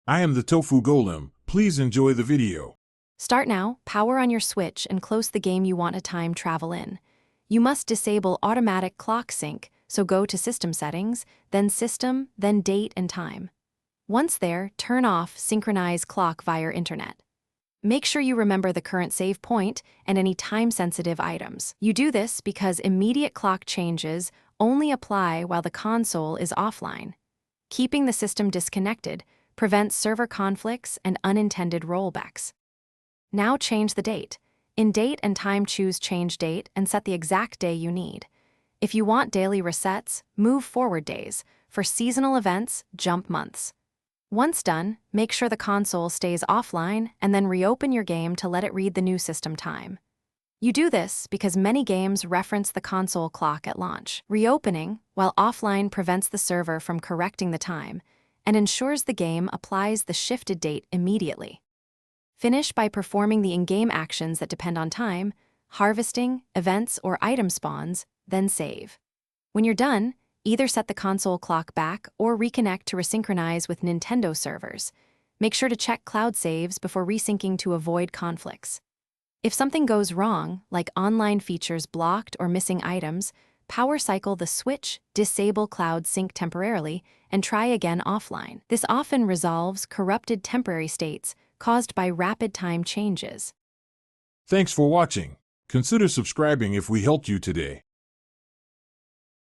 I am the Tofu Golem. Please enjoy the video. Start now, power on your switch, and close the game you want to time travel in. You must disable automatic clock sync, so go to System Settings, then System, then Date and Time. Once there, turn off Synchronize Clock via Internet. Make sure you remember the current save point and any time-sensitive items. You do this because immediate clock changes only apply while the console is offline. Keeping the system disconnected prevents server conflicts and unintended rollbacks. Now change the date. In Date and Time, choose Change Date and set the exact day you need. If you want daily resets, move forward days. For seasonal events, jump months. Once done, make sure the console stays offline and then reopen your game to let it read the new system time. You do this because many games reference the console clock at launch. Reopening, while offline, prevents the server from correcting the time and ensures the game applies the shifted date immediately. Finish by performing the in-game actions that depend on time, harvesting, events, or item spawns, then save. When you're done, either set the console clock back or reconnect to resynchronize with Nintendo servers. Make sure to check cloud saves before resyncing to avoid conflicts. If something goes wrong, like online features blocked or missing items, power cycle the switch, disable cloud sync temporarily, and try again offline. This often resolves corrupted temporary states caused by rapid time changes. Thanks for watching. Consider subscribing if we helped you today.